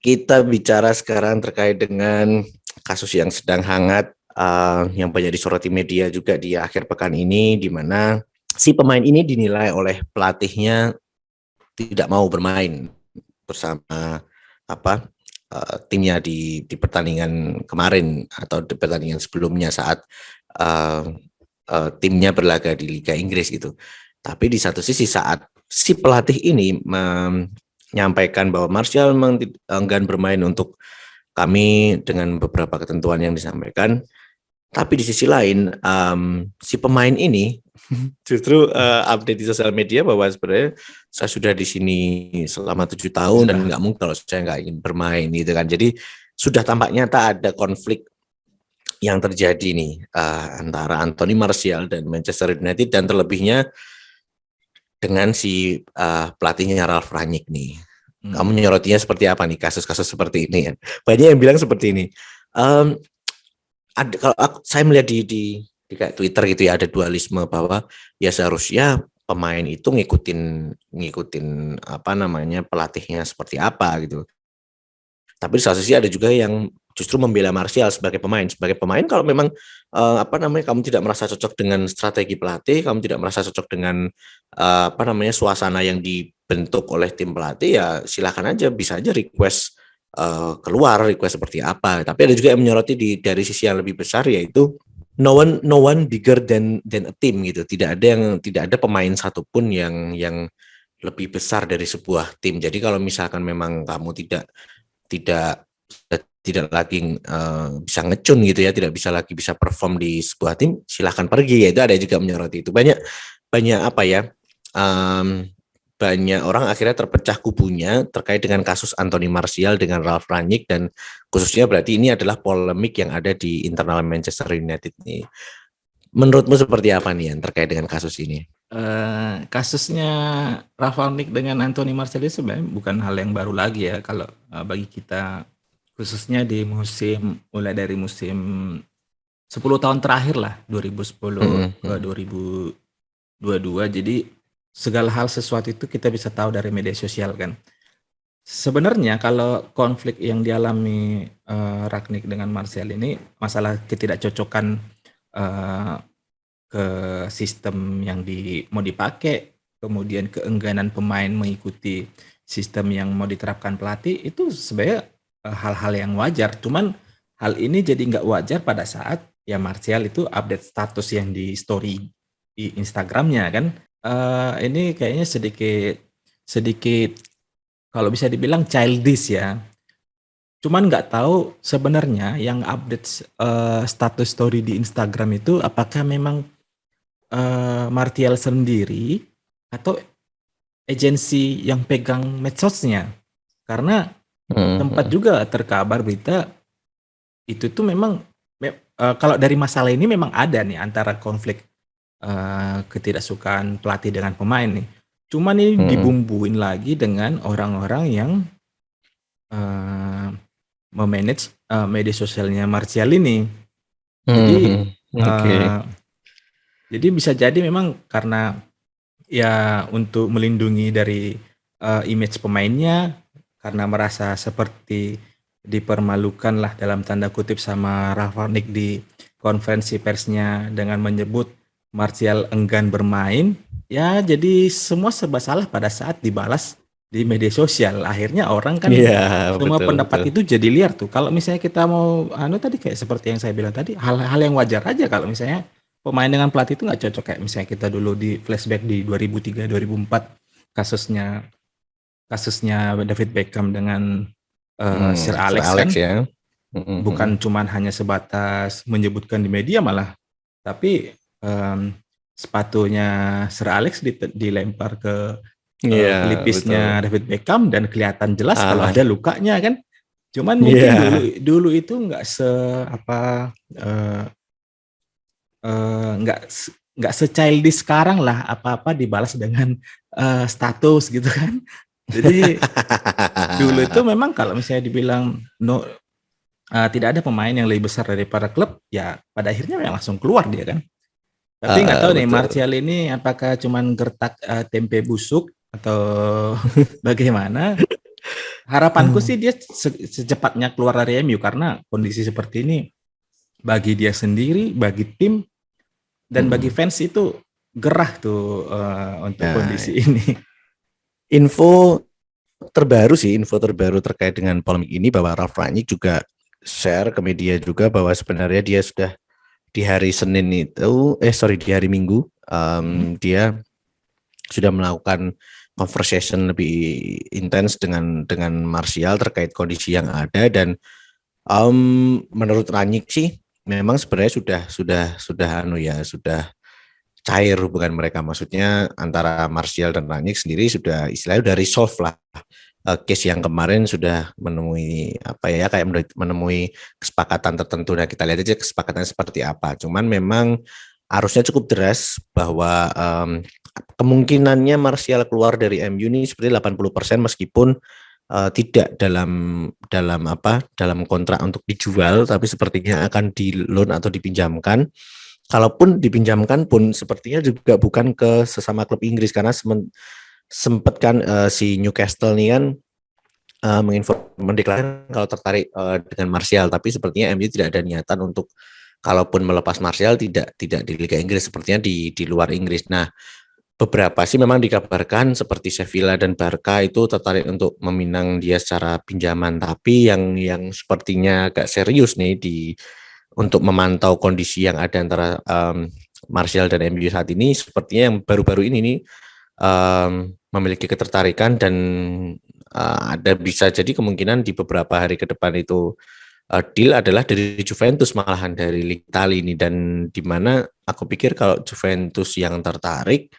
Kita bicara sekarang terkait dengan kasus yang sedang hangat, yang banyak disoroti media juga di akhir pekan ini, di mana si pemain ini dinilai oleh pelatihnya tidak mau bermain bersama timnya di pertandingan kemarin atau di pertandingan sebelumnya saat uh, timnya berlaga di Liga Inggris gitu. Tapi di satu sisi saat si pelatih ini menyampaikan bahwa Martial memang enggan bermain untuk kami dengan beberapa ketentuan yang disampaikan, tapi di sisi lain si pemain ini justru update di sosial media bahwa sebenarnya saya sudah di sini selama 7 tahun dan nggak mungkin kalau saya nggak ingin bermain gitu kan. Jadi sudah tampak nyata ada konflik yang terjadi nih antara Anthony Martial dan Manchester United, dan terlebihnya dengan si pelatihnya Ralf Rangnick nih. Kamu nyorotinya seperti apa nih kasus-kasus seperti ini ya? Banyak yang bilang seperti ini. Kalau saya melihat di kayak Twitter gitu ya, ada dualisme bahwa ya seharusnya pemain itu ngikutin pelatihnya seperti apa gitu. Tapi di satu sisi ada juga yang justru membela Martial sebagai pemain. Sebagai pemain kalau memang kamu tidak merasa cocok dengan strategi pelatih, kamu tidak merasa cocok dengan suasana yang dibentuk oleh tim pelatih, ya silakan aja, bisa aja request keluar, request seperti apa. Tapi ada juga yang menyoroti dari sisi yang lebih besar, yaitu no one bigger than a team gitu. Tidak ada pemain satupun yang lebih besar dari sebuah tim. Jadi kalau misalkan memang kamu tidak lagi bisa ngecun gitu ya, tidak bisa lagi bisa perform di sebuah tim, silahkan pergi. Itu ada juga menyoroti itu. Banyak banyak orang akhirnya terpecah kubunya terkait dengan kasus Anthony Martial dengan Ralf Rangnick, dan khususnya berarti ini adalah polemik yang ada di internal Manchester United nih. Menurutmu seperti apa nih yang terkait dengan kasus ini? Kasusnya Ralf Rangnick dengan Anthony Martial itu sebenarnya bukan hal yang baru lagi ya kalau bagi kita, khususnya di mulai dari musim 10 tahun terakhir lah, 2010 ke 2022. Jadi segala hal sesuatu itu kita bisa tahu dari media sosial kan. Sebenarnya kalau konflik yang dialami Rangnick dengan Martial ini masalah ketidakcocokan ke sistem yang mau dipakai, kemudian keengganan pemain mengikuti sistem yang mau diterapkan pelatih, itu sebenarnya hal-hal yang wajar. Cuman hal ini jadi nggak wajar pada saat ya Martial itu update status yang di story di Instagramnya kan. Ini kayaknya sedikit kalau bisa dibilang childish ya. Cuman nggak tahu sebenarnya yang update status story di Instagram itu apakah memang Martial sendiri atau agensi yang pegang medsosnya. Karena tempat juga terkabar berita itu tuh memang kalau dari masalah ini memang ada nih antara konflik ketidaksukaan pelatih dengan pemain nih. Cuman ini dibumbuin lagi dengan orang-orang yang memanage media sosialnya Martial ini. Jadi bisa jadi memang karena ya untuk melindungi dari image pemainnya, karena merasa seperti dipermalukan lah dalam tanda kutip sama Ralf Rangnick di konferensi persnya dengan menyebut Martial enggan bermain, ya jadi semua serba salah pada saat dibalas di media sosial. Akhirnya orang kan semua pendapat itu jadi liar tuh. Kalau misalnya kita mau tadi kayak seperti yang saya bilang tadi, hal-hal yang wajar aja kalau misalnya pemain dengan pelatih itu nggak cocok, kayak misalnya kita dulu di flashback di 2003-2004 kasusnya David Beckham dengan Sir Alex kan ya. Bukan cuman hanya sebatas menyebutkan di media, malah tapi sepatunya Sir Alex dilempar ke pelipisnya David Beckham dan kelihatan jelas kalau ada lukanya kan. Cuman mungkin dulu itu nggak nggak se-childish sekarang lah, apa-apa dibalas dengan status gitu kan. Jadi dulu itu memang kalau misalnya dibilang tidak ada pemain yang lebih besar daripada klub, ya pada akhirnya memang langsung keluar dia kan. Tapi nggak tahu nih Martial ini apakah cuman gertak tempe busuk atau bagaimana. harapanku sih dia secepatnya keluar dari MU, karena kondisi seperti ini bagi dia sendiri, bagi tim, dan bagi fans itu gerah tuh untuk kondisi ini. Info terbaru terkait dengan polemik ini bahwa Ralf Rangnick juga share ke media juga bahwa sebenarnya dia sudah di hari Senin itu, di hari Minggu, dia sudah melakukan conversation lebih intens dengan Martial terkait kondisi yang ada, dan menurut Rangnick sih memang sebenarnya sudah cair hubungan mereka, maksudnya antara Martial dan Rangnick sendiri sudah istilahnya sudah resolve lah. Case yang kemarin sudah menemui menemui kesepakatan tertentu. Nah, kita lihat aja kesepakatannya seperti apa. Cuman memang arusnya cukup deras bahwa kemungkinannya Martial keluar dari MU ini seperti 80%, meskipun tidak dalam kontrak untuk dijual, tapi sepertinya akan di loan atau dipinjamkan. Kalaupun dipinjamkan pun sepertinya juga bukan ke sesama klub Inggris, karena sempat kan si Newcastle nih kan mendeklarasikan kalau tertarik dengan Martial, tapi sepertinya MU tidak ada niatan untuk kalaupun melepas Martial tidak di Liga Inggris, sepertinya di luar Inggris. Nah, beberapa sih memang dikabarkan seperti Sevilla dan Barca itu tertarik untuk meminang dia secara pinjaman, tapi yang sepertinya agak serius nih untuk memantau kondisi yang ada antara Martial dan MU saat ini, sepertinya yang baru-baru ini nih memiliki ketertarikan, dan ada bisa jadi kemungkinan di beberapa hari ke depan itu deal adalah dari Juventus, malahan dari Liga Italia ini, dan di mana aku pikir kalau Juventus yang tertarik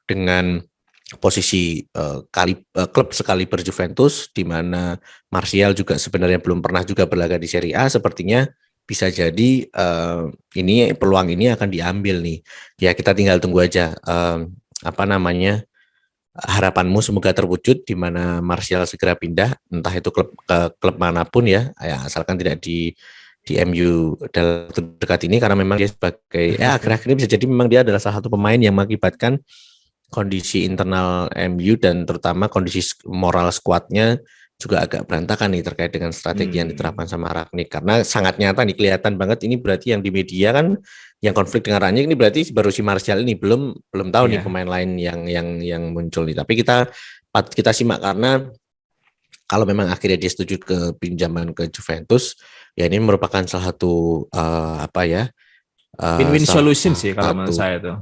dengan posisi klub sekaliber Juventus, di mana Martial juga sebenarnya belum pernah juga berlaga di Serie A, sepertinya bisa jadi ini peluang ini akan diambil nih. Ya, kita tinggal tunggu aja harapanmu semoga terwujud, di mana Martial segera pindah entah itu klub manapun ya, asalkan tidak di MU dalam dekat ini, karena memang dia sebagai akhir-akhir ini bisa jadi memang dia adalah salah satu pemain yang mengakibatkan kondisi internal MU dan terutama kondisi moral skuadnya juga agak berantakan nih terkait dengan strategi yang diterapkan sama Rangnick, karena sangat nyata nih, kelihatan banget ini. Berarti yang di media kan yang konflik dengan Rangnick ini berarti baru si Martial ini, belum tahu nih pemain lain yang muncul nih. Tapi kita simak, karena kalau memang akhirnya dia setuju ke pinjaman ke Juventus, ya ini merupakan salah satu win-win solution sih kalau menurut saya tuh.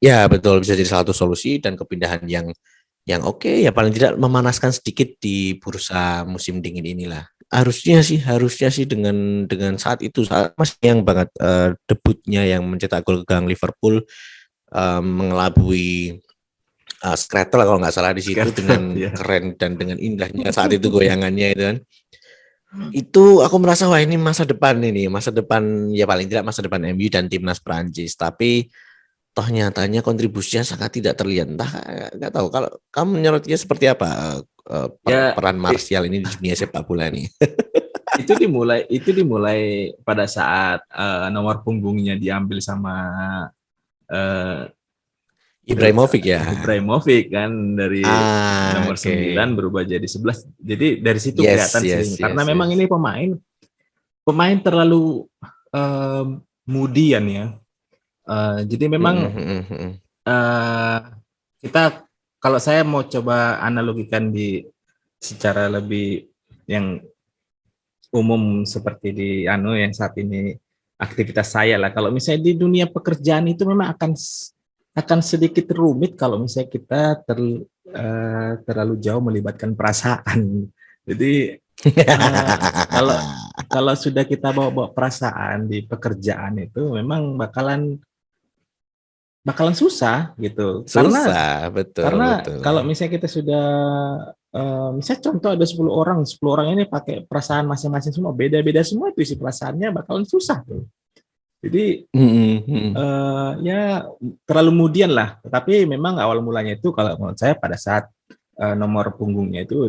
Ya betul, bisa jadi salah satu solusi dan kepindahan yang oke, ya paling tidak memanaskan sedikit di bursa musim dingin inilah. Harusnya sih dengan saat masih yang banget debutnya yang mencetak gol ke gawang Liverpool, mengelabui Skrtel kalau nggak salah di situ, dengan keren dan dengan indahnya saat itu goyangannya itu kan. Itu aku merasa wah ini masa depan ya, paling tidak masa depan MU dan timnas Prancis. Tapi toh nyatanya kontribusinya sangat tidak terlihat. Entah, nggak tahu kalau kamu menyorotnya seperti apa peran Martial ini di dunia sepak bola ini. Itu dimulai pada saat nomor punggungnya diambil sama Ibrahimovic kan, dari nomor 9 berubah jadi 11. Jadi dari situ kelihatan sih, karena memang ini pemain terlalu mudian ya. Jadi memang kita, kalau saya mau coba analogikan secara lebih yang umum seperti yang saat ini aktivitas saya lah. Kalau misalnya di dunia pekerjaan itu memang akan sedikit rumit kalau misalnya kita terlalu jauh melibatkan perasaan. Jadi kalau sudah kita bawa perasaan di pekerjaan itu memang bakalan susah gitu. Karena kalau misalnya kita sudah misalnya contoh ada 10 orang ini pakai perasaan masing-masing semua, beda-beda semua itu isi perasaannya, bakalan susah tuh. Jadi ya terlalu kemudian lah. Tapi memang awal mulanya itu kalau menurut saya pada saat nomor punggungnya itu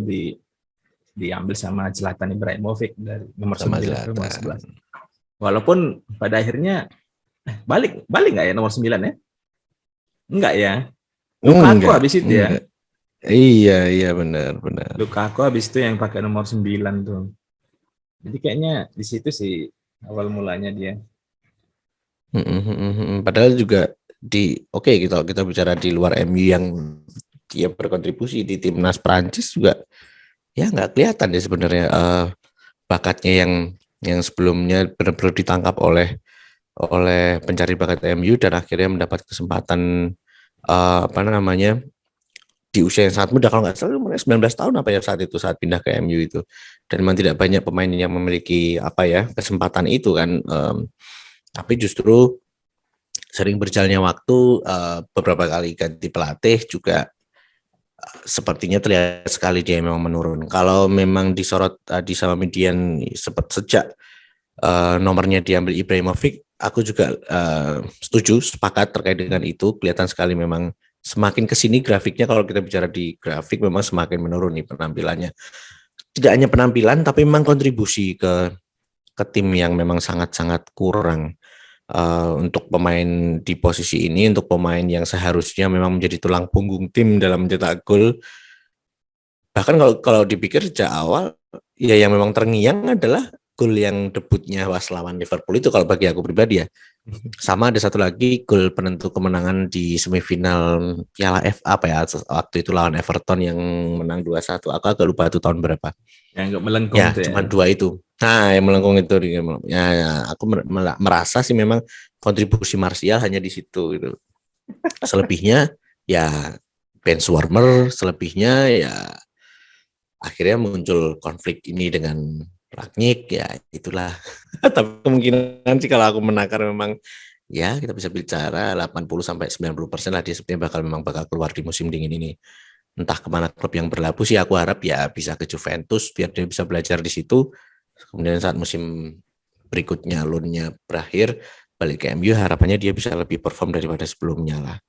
diambil sama Zlatan Ibrahimovic dari nomor 9 ke nomor 11. Walaupun pada akhirnya balik nggak ya nomor 9 ya? Enggak ya. Lukaku habis itu ya. Iya, iya benar, benar. Lukaku habis itu yang pakai nomor 9 tuh. Jadi kayaknya di situ sih awal mulanya dia. Padahal juga oke kita bicara di luar MU yang dia berkontribusi di timnas Prancis juga ya nggak kelihatan deh sebenarnya bakatnya yang sebelumnya benar-benar ditangkap oleh pencari bakat MU dan akhirnya mendapat kesempatan apa namanya di usia yang sangat muda kalau nggak salah umurnya 19 tahun apa ya saat pindah ke MU itu dan memang tidak banyak pemain yang memiliki apa ya kesempatan itu kan tapi justru sering berjalannya waktu beberapa kali ganti pelatih juga sepertinya terlihat sekali dia memang menurun. Kalau memang disorot tadi sama median sejak nomornya diambil Ibrahimovic, aku juga setuju, sepakat terkait dengan itu. Kelihatan sekali memang semakin kesini grafiknya kalau kita bicara di grafik memang semakin menurun nih penampilannya. Tidak hanya penampilan, tapi memang kontribusi ke tim yang memang sangat-sangat kurang. Untuk pemain di posisi ini, untuk pemain yang seharusnya memang menjadi tulang punggung tim dalam mencetak gol. Bahkan kalau dipikir sejak awal, ya yang memang terngiang adalah gol yang debutnya was lawan Liverpool itu kalau bagi aku pribadi ya. Sama ada satu lagi gol penentu kemenangan di semifinal Piala FA apa ya waktu itu lawan Everton yang menang 2-1. Aku agak lupa itu tahun berapa. Yang nggak melengkung Ya, tuh ya. cuma dua itu. Nah, yang melengkung itu aku merasa sih memang kontribusi Martial hanya di situ gitu. Selebihnya ya bench warmer, selebihnya ya akhirnya muncul konflik ini dengan Rangnick ya itulah. Tapi kemungkinan sih kalau aku menakar memang ya kita bisa bicara 80-90% lah dia sebenarnya bakal keluar di musim dingin ini. Entah kemana klub yang berlabuh sih aku harap ya bisa ke Juventus biar dia bisa belajar di situ. Kemudian saat musim berikutnya loan-nya berakhir balik ke MU harapannya dia bisa lebih perform daripada sebelumnya lah.